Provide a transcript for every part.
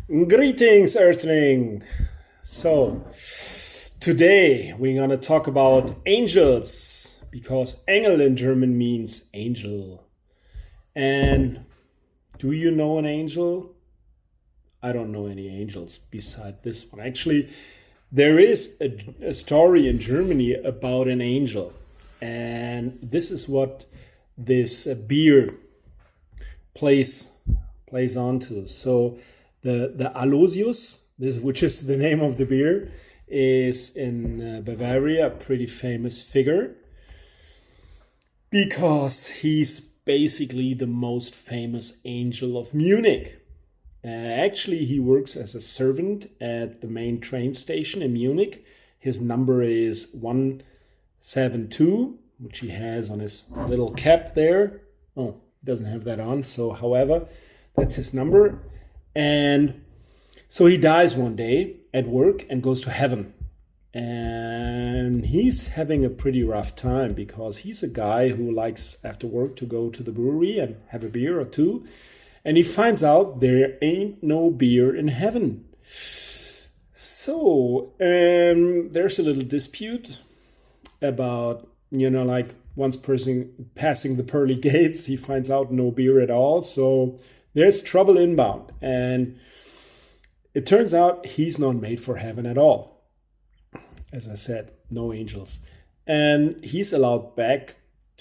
Greetings, Earthling! So, today we're gonna talk about angels because Engel in German means angel. And do you know an angel? I don't know any angels beside this one. Actually, there is a story in Germany about an angel, and this is what this beer plays onto. So the Aloysius, which is the name of the beer, is in Bavaria a pretty famous figure because he's basically the most famous angel of Munich. Actually, he works as a servant at the main train station in Munich. His number is 172, which he has on his little cap there. Oh, he doesn't have that on. So, however, that's his number. And so he dies one day at work and goes to heaven. And he's having a pretty rough time because he's a guy who likes after work to go to the brewery and have a beer or two. And he finds out there ain't no beer in heaven. So there's a little dispute about, like once person passing the pearly gates, he finds out no beer at all. So there's trouble inbound. And it turns out he's not made for heaven at all. As I said, no angels. And he's allowed back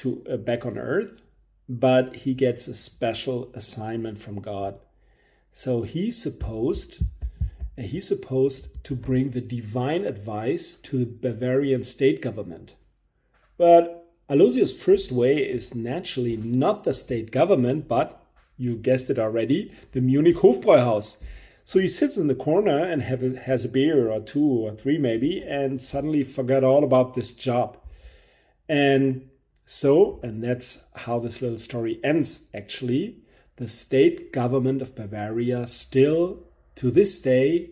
on earth, but he gets a special assignment from God. So he's supposed to bring the divine advice to the Bavarian state government. But Aloysius' first way is naturally not the state government, but, you guessed it already, the Munich Hofbräuhaus. So he sits in the corner and has a beer or two or three maybe, and suddenly forgot all about this job. And that's how this little story ends, actually. The state government of Bavaria still, to this day,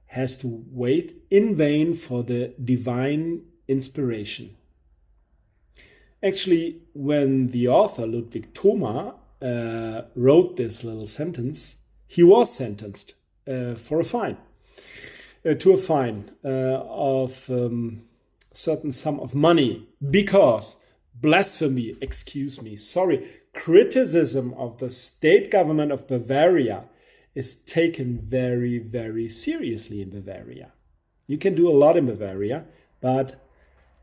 has to wait in vain for the divine inspiration. Actually, when the author Ludwig Thoma wrote this little sentence, he was sentenced for a fine, of certain sum of money because blasphemy, criticism of the state government of Bavaria is taken very, very seriously in Bavaria. You can do a lot in Bavaria, but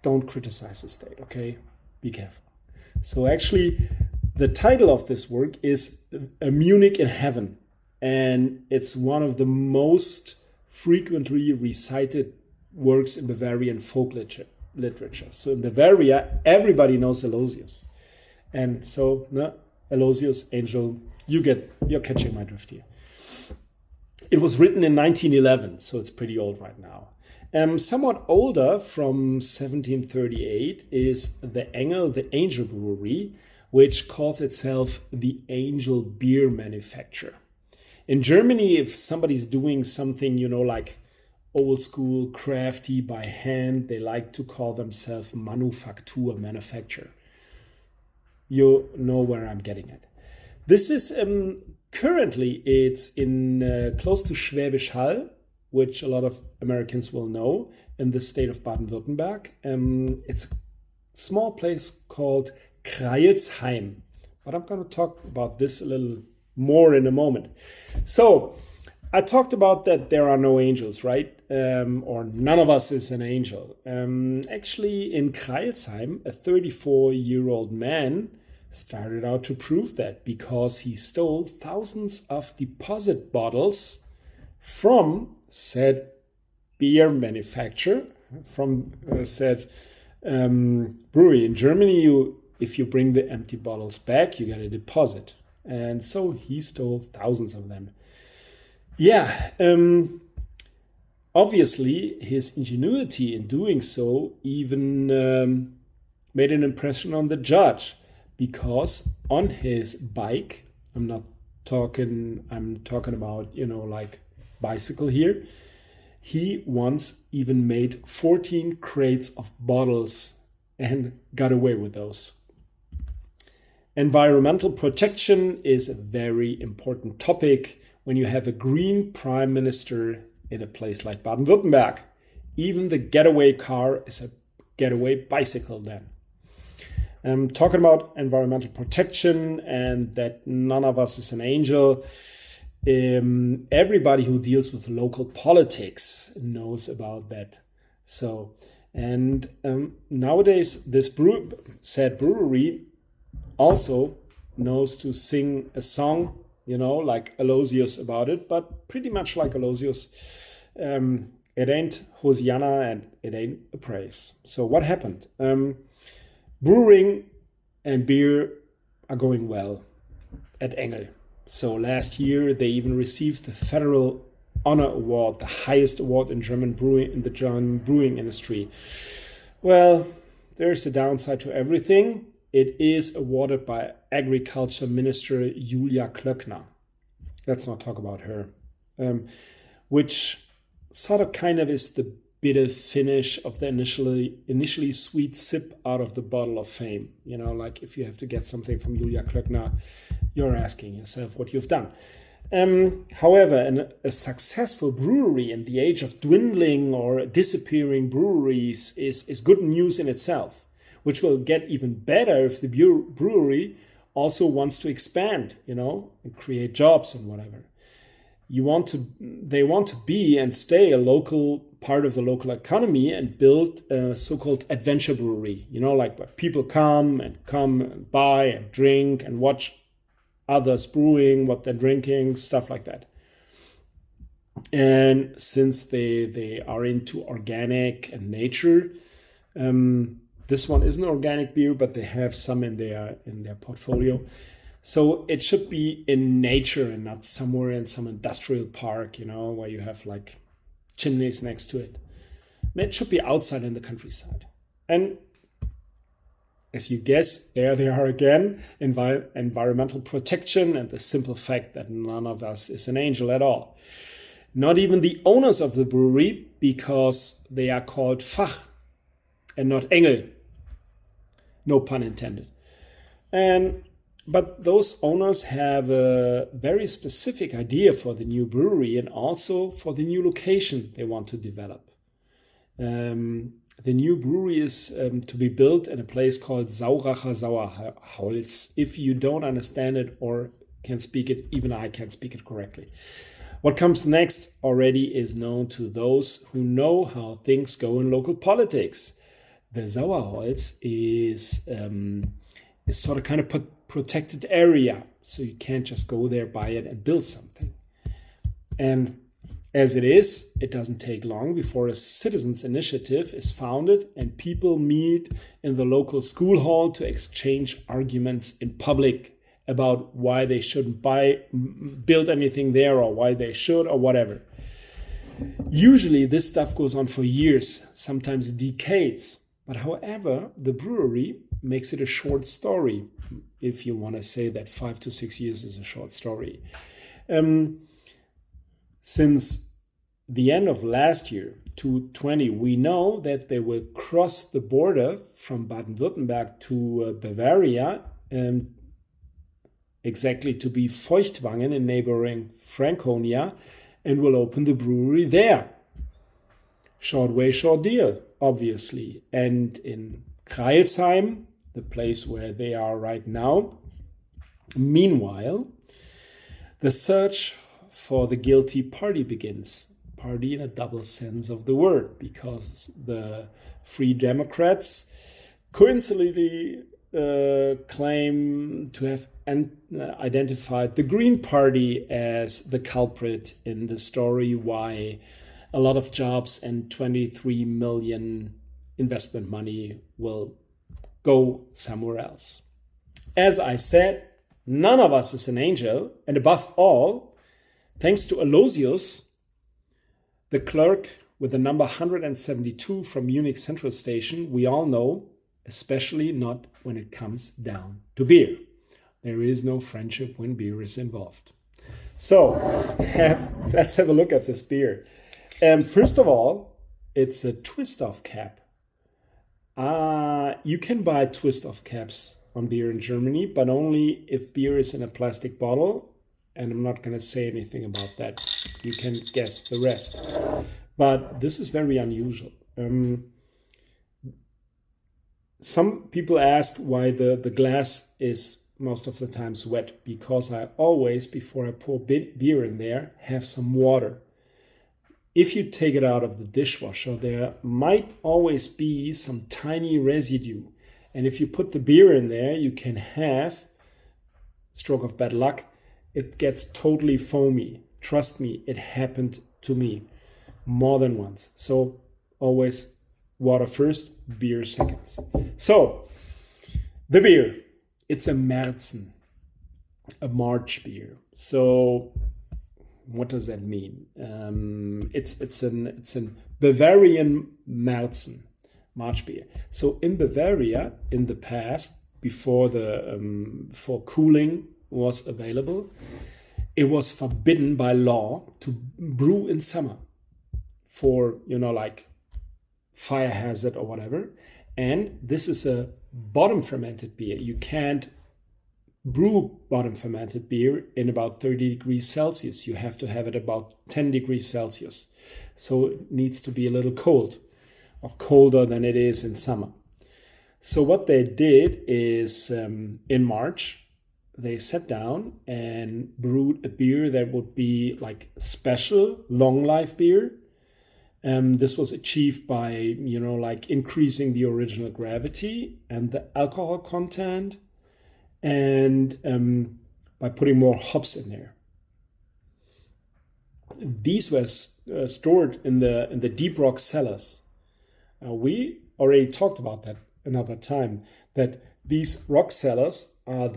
don't criticize the state, okay? Be careful. So actually, the title of this work is A Munich in Heaven, and it's one of the most frequently recited works in Bavarian folk literature. So in Bavaria, everybody knows Aloysius. And so, Aloysius, angel, you're catching my drift here. It was written in 1911, so it's pretty old right now. Somewhat older, from 1738, is the Angel Brewery, which calls itself the Angel Beer Manufacturer. In Germany, if somebody's doing something, like old school, crafty, by hand, they like to call themselves manufacturer. You know where I'm getting at. This is currently, it's in close to Schwäbisch Hall, which a lot of Americans will know, in the state of Baden-Württemberg. It's a small place called Crailsheim, but I'm going to talk about this a little more in a moment. So I talked about that there are no angels, right? Or none of us is an angel. Actually, in Crailsheim, a 34-year-old man started out to prove that because he stole thousands of deposit bottles from said beer manufacturer, from said brewery. In Germany, if you bring the empty bottles back, you get a deposit. And so he stole thousands of them. Yeah, obviously his ingenuity in doing so even made an impression on the judge, because on his bike, I'm talking about, like bicycle here, he once even made 14 crates of bottles and got away with those. Environmental protection is a very important topic when you have a green prime minister in a place like Baden-Württemberg. Even the getaway car is a getaway bicycle then. Talking about environmental protection and that none of us is an angel, everybody who deals with local politics knows about that. So, and nowadays this said brewery also knows to sing a song, like Aloysius about it, but pretty much like Aloysius, it ain't Hosianna and it ain't a praise. So what happened? Brewing and beer are going well at Engel. So last year they even received the Federal Honor Award, the highest award in the German brewing industry. Well, there's a downside to everything. It is awarded by Agriculture Minister Julia Klöckner. Let's not talk about her. Which sort of kind of is the bitter finish of the initially sweet sip out of the bottle of fame. Like if you have to get something from Julia Klöckner, you're asking yourself what you've done. However, a successful brewery in the age of dwindling or disappearing breweries is good news in itself, which will get even better if the brewery also wants to expand, and create jobs and whatever. They want to be and stay a local part of the local economy and build a so-called adventure brewery, like where people come and buy and drink and watch others brewing, what they're drinking, stuff like that. And since they are into organic and nature, this one is an organic beer, but they have some in their portfolio. So it should be in nature and not somewhere in some industrial park, where you have like chimneys next to it. It should be outside in the countryside. And as you guess, there they are again, environmental protection and the simple fact that none of us is an angel at all. Not even the owners of the brewery, because they are called Fach and not Engel. No pun intended. But those owners have a very specific idea for the new brewery and also for the new location they want to develop. The new brewery is to be built in a place called Sauracher Sauerholz. If you don't understand it or can speak it, even I can't speak it correctly. What comes next already is known to those who know how things go in local politics. The Sauerholz is sort of kind of protected area, so you can't just go there, buy it, and build something. And as it is, it doesn't take long before a citizens' initiative is founded and people meet in the local school hall to exchange arguments in public about why they shouldn't build anything there or why they should or whatever. Usually this stuff goes on for years, sometimes decades. But however, the brewery makes it a short story, if you want to say that 5 to 6 years is a short story. Since the end of last year, 2020, we know that they will cross the border from Baden-Württemberg to Bavaria, exactly to be Feuchtwangen in neighboring Franconia, and will open the brewery there. Short way, short deal, obviously. And in Crailsheim, the place where they are right now, meanwhile, the search for the guilty party begins. Party in a double sense of the word, because the Free Democrats coincidentally claim to have identified the Green Party as the culprit in the story why a lot of jobs and 23 million investment money will go somewhere else. As I said, none of us is an angel, and above all, thanks to Aloysius, the clerk with the number 172 from Munich Central Station, we all know, especially not when it comes down to beer. There is no friendship when beer is involved. So, let's have a look at this beer. First of all, it's a twist-off cap. You can buy twist-off caps on beer in Germany, but only if beer is in a plastic bottle and I'm not going to say anything about that. You can guess the rest. But this is very unusual. Some people asked why the glass is most of the times wet, because I always, before I pour beer in there, have some water. If you take it out of the dishwasher, there might always be some tiny residue. And if you put the beer in there, you can have, stroke of bad luck, it gets totally foamy. Trust me, it happened to me more than once. So always water first, beer seconds. So the beer, it's a Märzen, a March beer. So what does that mean? It's an Bavarian Märzen, March beer. So in Bavaria, in the past, before for cooling was available, it was forbidden by law to brew in summer for, like fire hazard or whatever. And this is a bottom fermented beer. You can't brew bottom fermented beer in about 30 degrees Celsius. You have to have it about 10 degrees Celsius. So it needs to be a little cold, or colder than it is in summer. So what they did is in March, they sat down and brewed a beer that would be like special long life beer. This was achieved by, like increasing the original gravity and the alcohol content, and by putting more hops in there. These were stored in the deep rock cellars. We already talked about that another time, that these rock cellars are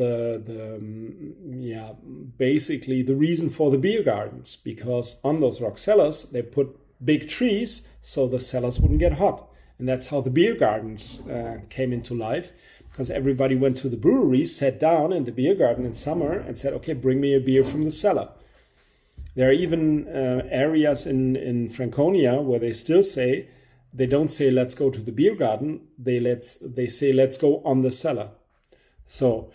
basically the reason for the beer gardens, because on those rock cellars they put big trees so the cellars wouldn't get hot. And that's how the beer gardens came into life, because everybody went to the brewery, sat down in the beer garden in summer and said, okay, bring me a beer from the cellar. There are even areas in Franconia where they still say, they don't say let's go to the beer garden, they say let's go on the cellar. So,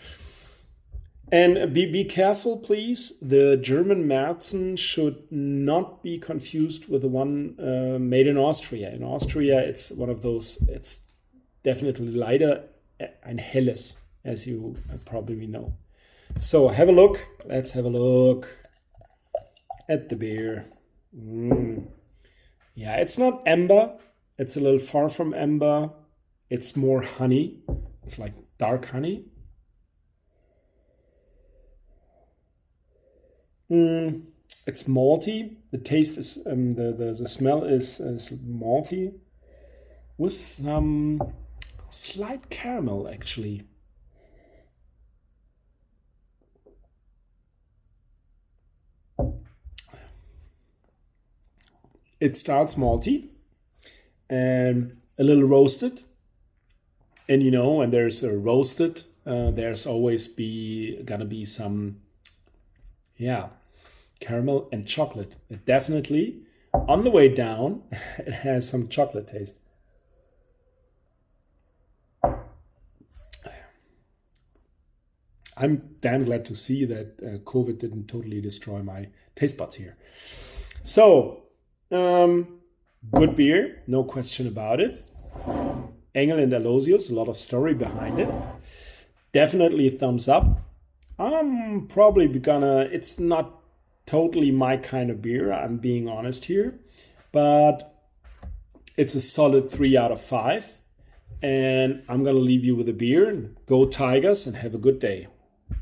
and be careful, please. The German Märzen should not be confused with the one made in Austria. In Austria, it's one of those, it's definitely lighter and helles, as you probably know. So have a look. Let's have a look at the beer. Yeah, it's not amber. It's a little far from amber. It's more honey. It's like dark honey. It's malty. The taste is the smell is malty with some slight caramel, actually. It starts malty and a little roasted, and when there's a roasted, there's always gonna be some caramel and chocolate. It definitely, on the way down, it has some chocolate taste. I'm damn glad to see that COVID didn't totally destroy my taste buds here. So, good beer, no question about it. Engel and Aloysius, a lot of story behind it. Definitely a thumbs up. I'm probably it's not totally my kind of beer, I'm being honest here, but it's a solid 3 out of 5. And I'm gonna leave you with a beer. Go Tigers and have a good day.